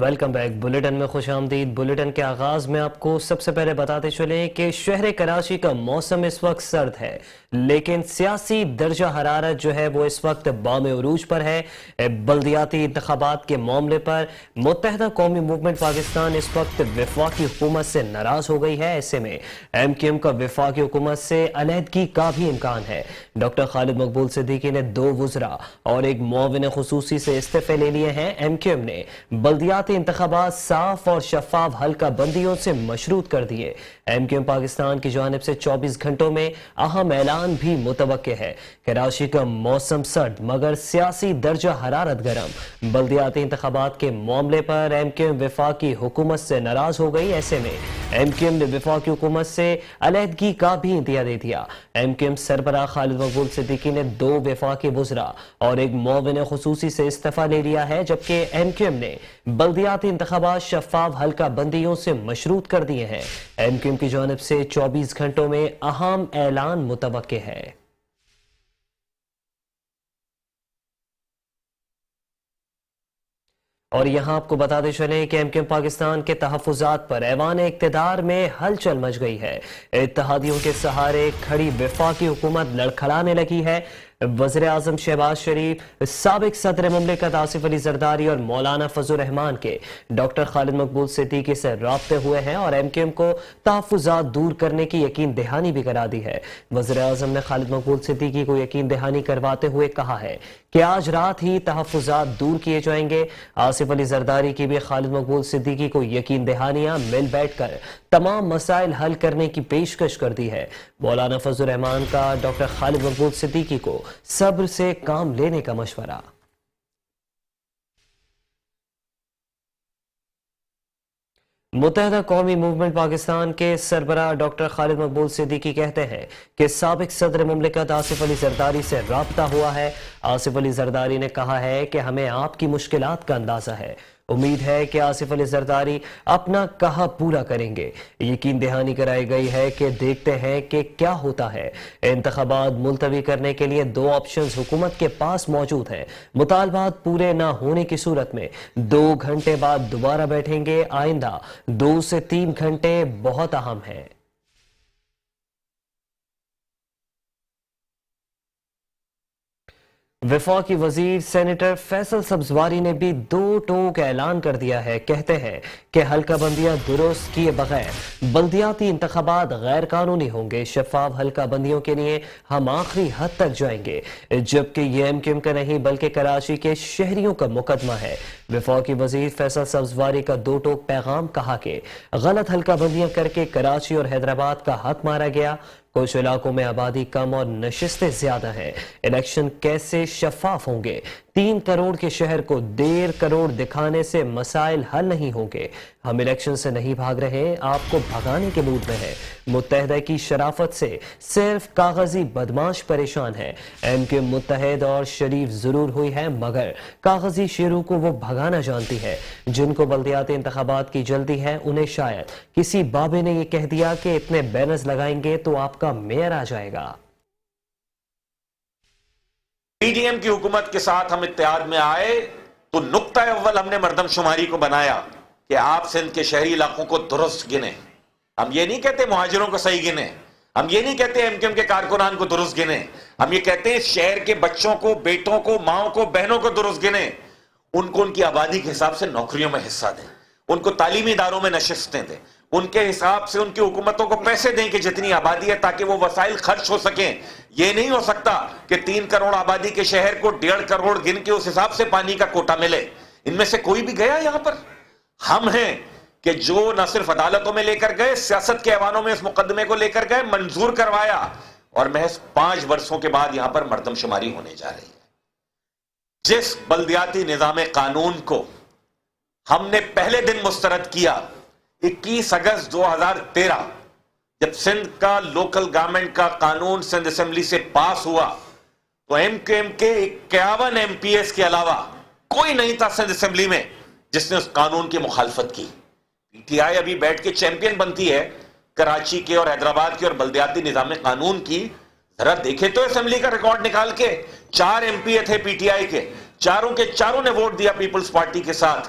Welcome back bulletin میں خوش آمدید۔ بلیٹن کے آغاز میں آپ کو سب سے پہلے بتاتے چلیں کہ شہر کراچی کا موسم اس وقت سرد ہے، لیکن سیاسی درجہ حرارت جو ہے وہ اس وقت بام عروج پر ہے۔ بلدیاتی انتخابات کے معاملے پر متحدہ قومی موومنٹ پاکستان اس وقت وفاقی حکومت سے ناراض ہو گئی ہے۔ ایسے میں ایم کیو ایم کا وفاقی حکومت سے علیحدگی کا بھی امکان ہے۔ ڈاکٹر خالد مقبول صدیقی نے 2 وزراء اور ایک معاون خصوصی سے استعفے لے لیے ہیں۔ ایم کیو ایم نے بلدیاتی انتخابات صاف اور شفاف حلقہ بندیوں سے مشروط کر دیے۔ ایم کیو ایم پاکستان کی جانب سے 24 گھنٹوں میں اہم اعلان بھی متوقع ہے۔ کراچی کا موسم سرد مگر سیاسی درجہ حرارت گرم۔ بلدیاتی انتخابات کے معاملے پر ایم کیو ایم وفاقی حکومت سے ناراض ہو گئی۔ ایسے میں ایم کیو ایم نے وفاقی حکومت سے علیحدگی کا بھی انتہا دے دیا۔ ایم کیو ایم سربراہ خالد مقبول صدیقی نے 2 وفاقی وزراء اور ایک معاون خصوصی سے استعفیٰ لے لیا ہے، جبکہ ایم کیو ایم نے بلدیاتی انتخابات شفاف حلقہ بندیوں سے مشروط کر دیے ہیں۔ ایم کیو ایم کی جانب سے 24 گھنٹوں میں اہم اعلان متوقع ہے۔ اور یہاں آپ کو بتاتے چلیں کہ ایم کیو ایم پاکستان کے تحفظات پر ایوان اقتدار میں ہلچل مچ گئی ہے۔ اتحادیوں کے سہارے کھڑی وفاقی حکومت لڑکھڑانے لگی ہے۔ وزیر اعظم شہباز شریف، سابق صدر مملکت آصف علی زرداری اور مولانا فضل الرحمان کے ڈاکٹر خالد مقبول صدیقی سے رابطے ہوئے ہیں اور ایم کیو ایم کو تحفظات دور کرنے کی یقین دہانی بھی کرا دی ہے۔ وزیر اعظم نے خالد مقبول صدیقی کو یقین دہانی کرواتے ہوئے کہا ہے کہ آج رات ہی تحفظات دور کیے جائیں گے۔ آصف علی زرداری کی بھی خالد مقبول صدیقی کو یقین دہانیاں مل بیٹھ کر تمام مسائل حل کرنے کی پیشکش کر دی ہے۔ مولانا فضل الرحمان کا ڈاکٹر خالد مقبول صدیقی کو صبر سے کام لینے کا مشورہ۔ متحدہ قومی موومنٹ پاکستان کے سربراہ ڈاکٹر خالد مقبول صدیقی کہتے ہیں کہ سابق صدر مملکت آصف علی زرداری سے رابطہ ہوا ہے۔ آصف علی زرداری نے کہا ہے کہ ہمیں آپ کی مشکلات کا اندازہ ہے۔ امید ہے کہ آصف علی زرداری اپنا کہا پورا کریں گے۔ یقین دہانی کرائی گئی ہے کہ دیکھتے ہیں کہ کیا ہوتا ہے۔ انتخابات ملتوی کرنے کے لیے 2 آپشنز حکومت کے پاس موجود ہیں۔ مطالبات پورے نہ ہونے کی صورت میں 2 گھنٹے بعد دوبارہ بیٹھیں گے۔ آئندہ 2 سے 3 گھنٹے بہت اہم ہیں۔ وفاقی وزیر سینیٹر فیصل سبزواری نے بھی 2 ٹوک اعلان کر دیا ہے۔ کہتے ہیں کہ حلقہ بندیاں درست کیے بغیر بلدیاتی انتخابات غیر قانونی ہوں گے۔ شفاف حلقہ بندیوں کے لیے ہم آخری حد تک جائیں گے، جبکہ یہ ایم کیو ایم کا نہیں بلکہ کراچی کے شہریوں کا مقدمہ ہے۔ وفاقی وزیر فیصل سبزواری کا 2 ٹوک پیغام، کہا کہ غلط حلقہ بندیاں کر کے کراچی اور حیدرآباد کا حق مارا گیا۔ کچھ علاقوں میں آبادی کم اور نشستیں زیادہ ہیں۔ الیکشن کیسے شفاف ہوں گے؟ 3 کروڑ کے شہر کو 1.5 کروڑ دکھانے سے مسائل حل نہیں ہوں گے۔ ہم الیکشن سے نہیں بھاگ رہے، آپ کو بھگانے کے موڈ میں ہیں۔ متحدہ کی شرافت سے صرف کاغذی بدماش پریشان ہے۔ ایم کیو ایم متحد اور شریف ضرور ہوئی ہے، مگر کاغذی شیروں کو وہ بھگانا جانتی ہے۔ جن کو بلدیاتی انتخابات کی جلدی ہے، انہیں شاید کسی بابے نے یہ کہہ دیا کہ اتنے بینرز لگائیں گے تو آپ کا میئر آ جائے گا۔ پی ڈی ایم کی حکومت کے ساتھ ہم اتحاد میں آئے تو نقطہ اول ہم نے مردم شماری کو بنایا کہ آپ سندھ کے شہری علاقوں کو درست گنیں۔ ہم یہ نہیں کہتے مہاجروں کو صحیح گنیں، ہم یہ نہیں کہتے ایم کیو ایم کے کارکنان کو درست گنیں، ہم یہ کہتے ہیں شہر کے بچوں کو، بیٹوں کو، ماؤں کو، بہنوں کو درست گنیں۔ ان کو ان کی آبادی کے حساب سے نوکریوں میں حصہ دیں، ان کو تعلیمی اداروں میں نشستیں دیں، ان کے حساب سے ان کی حکومتوں کو پیسے دیں کہ جتنی آبادی ہے تاکہ وہ وسائل خرچ ہو سکیں۔ یہ نہیں ہو سکتا کہ 3 کروڑ آبادی کے شہر کو 1.5 کروڑ گن کے اس حساب سے پانی کا کوٹا ملے۔ ان میں سے کوئی بھی گیا یہاں پر؟ ہم ہیں کہ جو نہ صرف عدالتوں میں لے کر گئے، سیاست کے ایوانوں میں اس مقدمے کو لے کر گئے، منظور کروایا، اور محض 5 برسوں کے بعد یہاں پر مردم شماری ہونے جا رہی ہے۔ جس بلدیاتی نظام قانون کو ہم نے پہلے دن مسترد کیا 21 اگست 2013 جب سندھ کا لوکل گورنمنٹ کا قانون سندھ اسمبلی سے پاس ہوا تو ایم کیو ایم کے 51 ایم پی ایس کے علاوہ کوئی نہیں تھا سندھ اسمبلی میں جس نے اس قانون کی مخالفت کی۔ پی ٹی آئی ابھی بیٹھ کے چیمپئن بنتی ہے کراچی کے اور حیدرآباد کے اور بلدیاتی نظام قانون کی۔ ذرا دیکھے تو اسمبلی کا ریکارڈ نکال کے، 4 ایم پی اے تھے پی ٹی آئی کے، چاروں نے ووٹ دیا پیپلز پارٹی کے ساتھ۔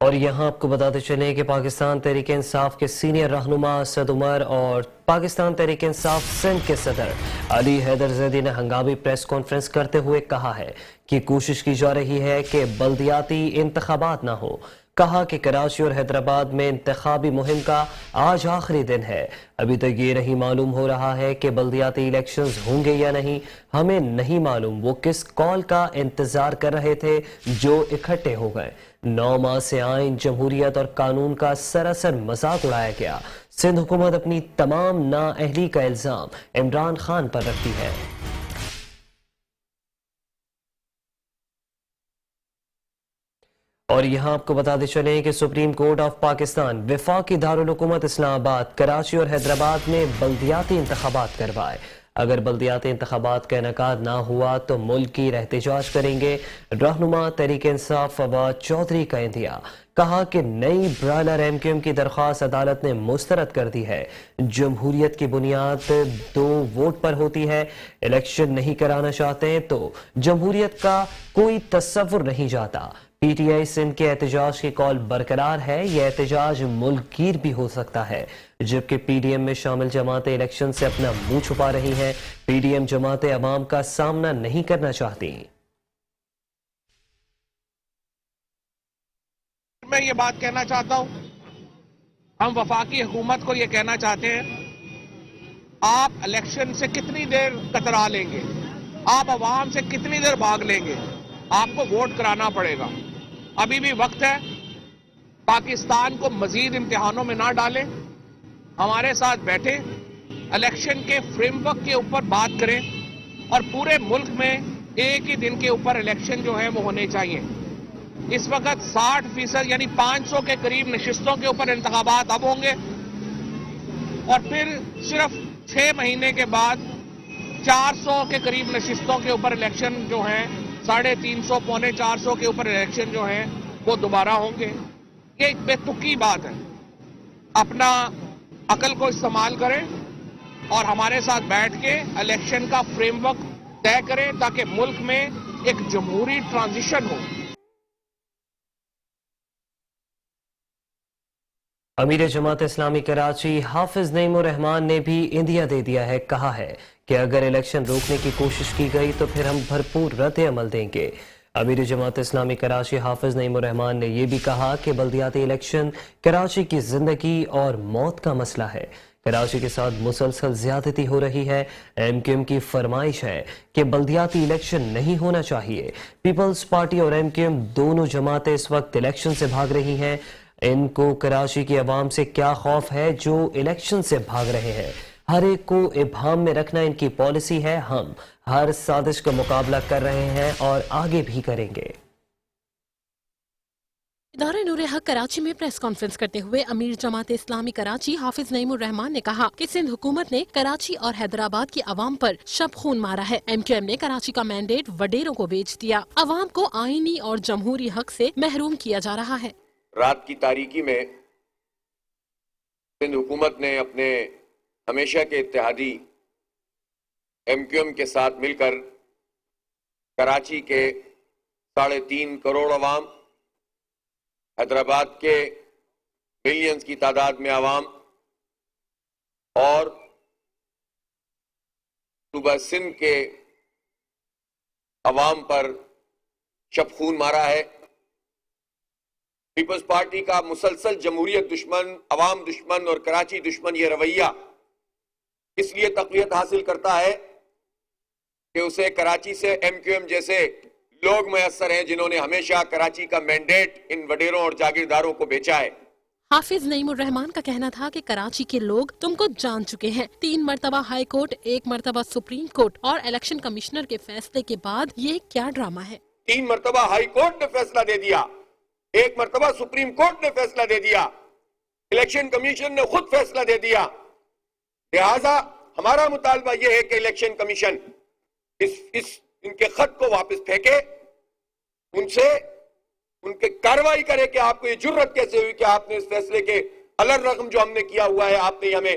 اور یہاں آپ کو بتاتے چلیں کہ پاکستان تحریک انصاف کے سینئر رہنما اسد عمر اور پاکستان تحریک انصاف سندھ کے صدر علی حیدر زیدی نے ہنگامی پریس کانفرنس کرتے ہوئے کہا ہے کہ کوشش کی جا رہی ہے کہ بلدیاتی انتخابات نہ ہو. کہا کہ کراچی اور حیدرآباد میں انتخابی مہم کا آج آخری دن ہے. ابھی تک یہ نہیں معلوم ہو رہا ہے کہ بلدیاتی الیکشنز ہوں گے یا نہیں. ہمیں نہیں معلوم وہ کس کال کا انتظار کر رہے تھے جو اکٹھے ہو گئے. 9 ماہ سے آئین، جمہوریت اور قانون کا سراسر مذاق اڑایا گیا. سندھ حکومت اپنی تمام نااہلی کا الزام عمران خان پر رکھتی ہے. اور یہاں آپ کو بتاتے چلیں کہ سپریم کورٹ آف پاکستان وفاقی دارالحکومت اسلام آباد، کراچی اور حیدرآباد میں بلدیاتی انتخابات کروائے. اگر بلدیاتی انتخابات کا انعقاد نہ ہوا تو ملک کی احتجاج کریں گے. رہنما تحریک انصاف فواد چودھری کا اندیا. کہا کہ نئی برائلر ایم کیو ایم کی درخواست عدالت نے مسترد کر دی ہے. جمہوریت کی بنیاد 2 ووٹ پر ہوتی ہے. الیکشن نہیں کرانا چاہتے تو جمہوریت کا کوئی تصور نہیں جاتا. پی ٹی آئی سندھ کے احتجاج کی کال برقرار ہے. یہ احتجاج ملک گیر بھی ہو سکتا ہے. جبکہ پی ڈی ایم میں شامل جماعتیں الیکشن سے اپنا منہ چھپا رہی ہیں. پی ڈی ایم جماعتیں عوام کا سامنا نہیں کرنا چاہتی. میں یہ بات کہنا چاہتا ہوں، ہم وفاقی حکومت کو یہ کہنا چاہتے ہیں، آپ الیکشن سے کتنی دیر کترا لیں گے، آپ عوام سے کتنی دیر بھاگ لیں گے، آپ کو ووٹ کرانا پڑے گا. ابھی بھی وقت ہے. پاکستان کو مزید امتحانوں میں نہ ڈالیں، ہمارے ساتھ بیٹھیں، الیکشن کے فریم ورک کے اوپر بات کریں اور پورے ملک میں ایک ہی دن کے اوپر الیکشن جو ہے وہ ہونے چاہیے. اس وقت 60% یعنی 500 کے قریب نشستوں کے اوپر انتخابات اب ہوں گے اور پھر صرف 6 مہینے کے بعد 400 کے قریب نشستوں کے اوپر الیکشن جو ہیں 350 پونے 400 کے اوپر الیکشن جو ہیں وہ دوبارہ ہوں گے. یہ ایک بے تکی بات ہے. اپنا عقل کو استعمال کریں اور ہمارے ساتھ بیٹھ کے الیکشن کا فریم ورک طے کریں تاکہ ملک میں ایک جمہوری ٹرانزیشن ہو. امیر جماعت اسلامی کراچی حافظ نعیم الرحمان نے بھی اندیا دے دیا ہے. کہا ہے کہ اگر الیکشن روکنے کی کوشش کی گئی تو پھر ہم بھرپور رد عمل دیں گے. امیر جماعت اسلامی کراچی حافظ نعیم الرحمان نے یہ بھی کہا کہ بلدیاتی الیکشن کراچی کی زندگی اور موت کا مسئلہ ہے. کراچی کے ساتھ مسلسل زیادتی ہو رہی ہے. ایم کیو ایم کی فرمائش ہے کہ بلدیاتی الیکشن نہیں ہونا چاہیے. پیپلز پارٹی اور ایم کیو ایم دونوں جماعتیں اس وقت الیکشن سے بھاگ رہی ہیں. ان کو کراچی کی عوام سے کیا خوف ہے جو الیکشن سے بھاگ رہے ہیں؟ ہر ایک کو ابہام میں رکھنا ان کی پالیسی ہے. ہم ہر سازش کا مقابلہ کر رہے ہیں اور آگے بھی کریں گے. ادارہ نور حق کراچی میں پریس کانفرنس کرتے ہوئے امیر جماعت اسلامی کراچی حافظ نعیم الرحمان نے کہا کہ سندھ حکومت نے کراچی اور حیدرآباد کی عوام پر شب خون مارا ہے. ایم کیو ایم نے کراچی کا مینڈیٹ وڈیروں کو بیچ دیا. عوام کو آئینی اور جمہوری حق سے محروم کیا جا رہا ہے. رات کی تاریکی میں سندھ حکومت نے اپنے ہمیشہ کے اتحادی ایم کیو ایم کے ساتھ مل کر کراچی کے 3.5 کروڑ عوام، حیدرآباد کے ملینز کی تعداد میں عوام اور صوبہ سندھ کے عوام پر شب خون مارا ہے. پیپلز پارٹی کا مسلسل جمہوریت دشمن، عوام دشمن اور کراچی دشمن یہ رویہ اس لیے تقویت حاصل کرتا ہے کہ اسے کراچی سے ایم کیو ایم جیسے لوگ میسر ہیں جنہوں نے ہمیشہ کراچی کا مینڈیٹ ان وڈیروں اور جاگیرداروں کو بیچا ہے. حافظ نعیم الرحمان کا کہنا تھا کہ کراچی کے لوگ تم کو جان چکے ہیں. 3 مرتبہ ہائی کورٹ، 1 مرتبہ سپریم کورٹ اور الیکشن کمشنر کے فیصلے کے بعد یہ کیا ڈرامہ ہے؟ 3 مرتبہ ہائی کورٹ نے فیصلہ دے دیا، 1 مرتبہ سپریم کورٹ نے فیصلہ دے دیا، الیکشن کمیشن نے خود فیصلہ دے دیا. لہذا ہمارا مطالبہ یہ ہے کہ الیکشن کمیشن ان کے خط کو واپس پھینکے، ان سے ان کے کارروائی کرے کہ آپ کو یہ جرت کیسے ہوئی کہ آپ نے اس فیصلے کے الرغم جو ہم نے کیا ہوا ہے آپ نے ہمیں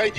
IG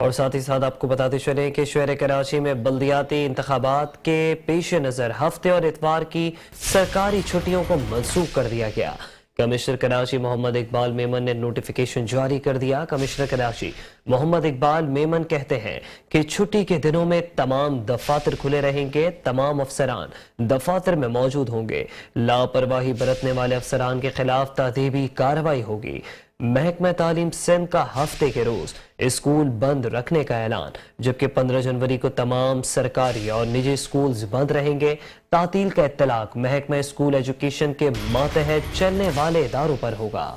اور ساتھ ہی ساتھ آپ کو بتاتے چلیں کہ شہر کراچی میں بلدیاتی انتخابات کے پیش نظر ہفتے اور اتوار کی سرکاری چھٹیوں کو منسوخ کر دیا گیا۔ کمشنر کراچی محمد اقبال میمن نے نوٹیفیکیشن جاری کر دیا۔ کمشنر کراچی محمد اقبال میمن کہتے ہیں کہ چھٹی کے دنوں میں تمام دفاتر کھلے رہیں گے، تمام افسران دفاتر میں موجود ہوں گے، لاپرواہی برتنے والے افسران کے خلاف تادیبی کارروائی ہوگی۔ محکمہ تعلیم سندھ کا ہفتے کے روز اسکول بند رکھنے کا اعلان، جبکہ 15 جنوری کو تمام سرکاری اور نجی اسکولز بند رہیں گے۔ تعطیل کا اطلاق محکمہ اسکول ایجوکیشن کے ماتحت چلنے والے اداروں پر ہوگا۔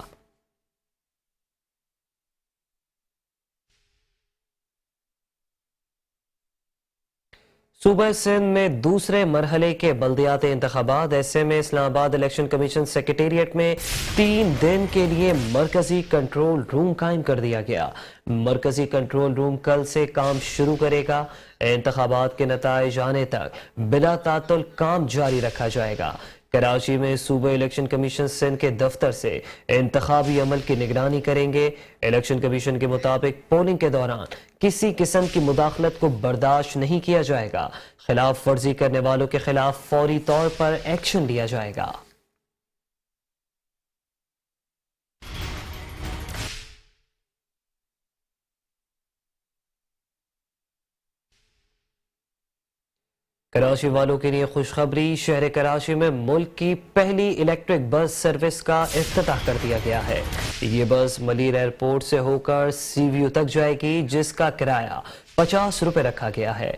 صوبہ سندھ میں دوسرے مرحلے کے بلدیاتی انتخابات، ایسے میں اسلام آباد الیکشن کمیشن سیکریٹریٹ میں 3 دن کے لیے مرکزی کنٹرول روم قائم کر دیا گیا۔ مرکزی کنٹرول روم کل سے کام شروع کرے گا۔ انتخابات کے نتائج آنے تک بلا تعطل کام جاری رکھا جائے گا۔ کراچی میں صوبہ الیکشن کمیشن سندھ کے دفتر سے انتخابی عمل کی نگرانی کریں گے۔ الیکشن کمیشن کے مطابق پولنگ کے دوران کسی قسم کی مداخلت کو برداشت نہیں کیا جائے گا۔ خلاف ورزی کرنے والوں کے خلاف فوری طور پر ایکشن لیا جائے گا۔ کراچی والوں کے لیے خوشخبری، شہر کراچی میں ملک کی پہلی الیکٹرک بس سروس کا افتتاح کر دیا گیا ہے۔ یہ بس ملیر ایئرپورٹ سے ہو کر سی ویو تک جائے گی، جس کا کرایہ 50 روپے رکھا گیا ہے۔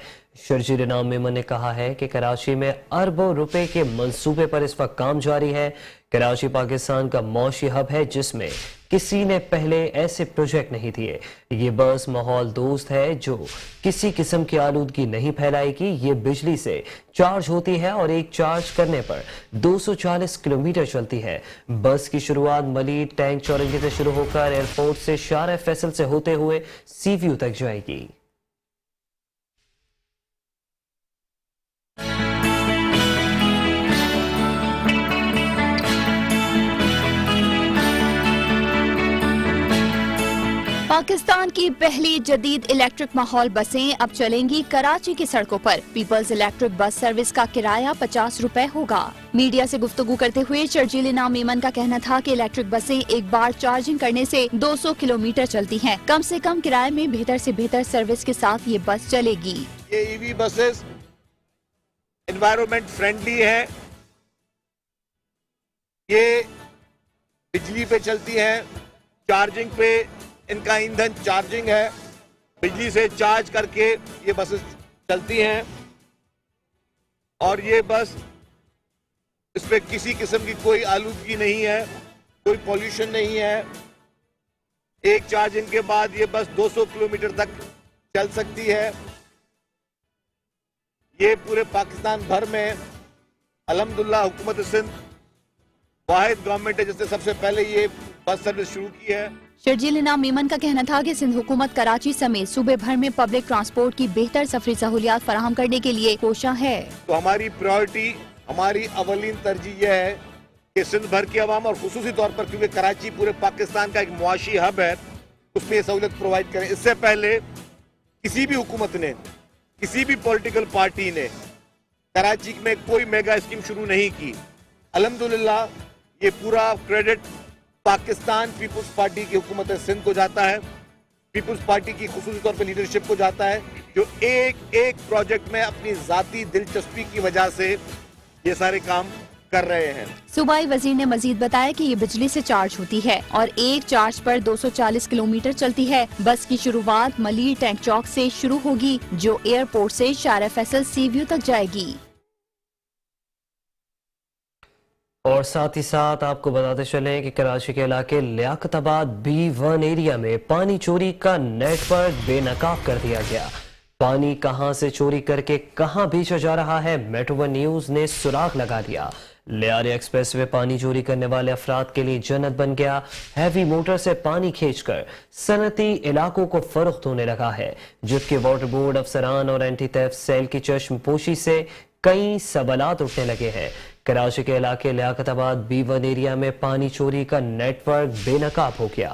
شرجیل انعام میمن نے کہا ہے کہ کراچی میں اربوں روپے کے منصوبے پر اس وقت کام جاری ہے۔ کراچی پاکستان کا معاشی ہب ہے، جس میں کسی نے پہلے ایسے پروجیکٹ نہیں دیے۔ یہ بس ماحول دوست ہے جو کسی قسم کی آلودگی نہیں پھیلائے گی۔ یہ بجلی سے چارج ہوتی ہے اور ایک چارج کرنے پر 240 کلومیٹر چلتی ہے۔ بس کی شروعات ملیر ٹینک چورنگی سے شروع ہو کر ایئرپورٹ سے شارع فیصل سے ہوتے ہوئے سی ویو تک جائے گی۔ پاکستان کی پہلی جدید الیکٹرک ماحول بسیں اب چلیں گی کراچی کی سڑکوں پر۔ پیپلز الیکٹرک بس سروس کا کرایہ 50 روپے ہوگا۔ میڈیا سے گفتگو کرتے ہوئے شرجیل انعام میمن کا کہنا تھا کہ الیکٹرک بسیں ایک بار چارجنگ کرنے سے 200 کلومیٹر چلتی ہیں۔ کم سے کم کرائے میں بہتر سے بہتر سروس کے ساتھ یہ بس چلے گی۔ یہ ای وی بسز انوائرمنٹ فرینڈلی ہے، یہ بجلی پہ چلتی ہیں، چارجنگ پہ ان کا ایندھن چارجنگ ہے، بجلی سے چارج کر کے یہ بسز چلتی ہیں، اور یہ بس اس پہ کسی قسم کی کوئی آلودگی نہیں ہے، کوئی پولیوشن نہیں ہے۔ ایک چارجنگ کے بعد یہ بس 200 کلومیٹر تک چل سکتی ہے۔ یہ پورے پاکستان بھر میں الحمدللہ حکومت سندھ واحد گورنمنٹ ہے جس نے سب سے پہلے یہ بس سروس شروع کی ہے۔ شرجیل انعام میمن کا کہنا تھا کہ سندھ حکومت کراچی سمیت صوبے بھر میں پبلک ٹرانسپورٹ کی بہتر سفری سہولیات فراہم کرنے کے لیے کوشاں ہے۔ تو ہماری پرائورٹی، ہماری اولین ترجیح یہ ہے کہ سندھ بھر کی عوام اور خصوصی طور پر کیونکہ کراچی پورے پاکستان کا ایک معاشی ہب ہے، اس میں یہ سہولت پرووائڈ کریں۔ اس سے پہلے کسی بھی حکومت نے، کسی بھی پولیٹیکل پارٹی نے کراچی میں کوئی میگا اسکیم شروع نہیں کی۔ الحمدللہ یہ پورا کریڈٹ پاکستان پیپلز پارٹی کی حکومت سندھ کو جاتا ہے، پیپلز پارٹی کی خصوصی طور پہ لیڈرشپ کو جاتا ہے، جو ایک ایک پروجیکٹ میں اپنی ذاتی دلچسپی کی وجہ سے یہ سارے کام کر رہے ہیں۔ صوبائی وزیر نے مزید بتایا کہ یہ بجلی سے چارج ہوتی ہے اور ایک چارج پر 240 کلومیٹر چلتی ہے۔ بس کی شروعات ملیر ٹینک چوک سے شروع ہوگی، جو ایئرپورٹ سے شارع فیصل سی ویو تک جائے گی۔ اور ساتھ ہی ساتھ آپ کو بتاتے چلیں کہ کراچی کے علاقے لیاقت آباد B1 ایریا میں پانی چوری کا نیٹ ورک بے نقاب کر دیا گیا۔ پانی کہاں سے چوری کر کے کہاں بھیجا جا رہا ہے، میٹرو ون نیوز نے سراغ لگا دیا۔ لیاری ایکسپریس وے پانی چوری کرنے والے افراد کے لیے جنت بن گیا۔ ہیوی موٹر سے پانی کھینچ کر صنعتی علاقوں کو فروخت ہونے لگا ہے، جبکہ واٹر بورڈ افسران اور اینٹی تھیفٹ سیل کی چشم پوشی سے کئی سوالات اٹھنے لگے ہیں۔ کراچی کے علاقے لیاقت آباد B1 ایریا میں پانی چوری کا نیٹ ورک بے نقاب ہو گیا۔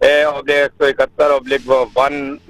A/171/1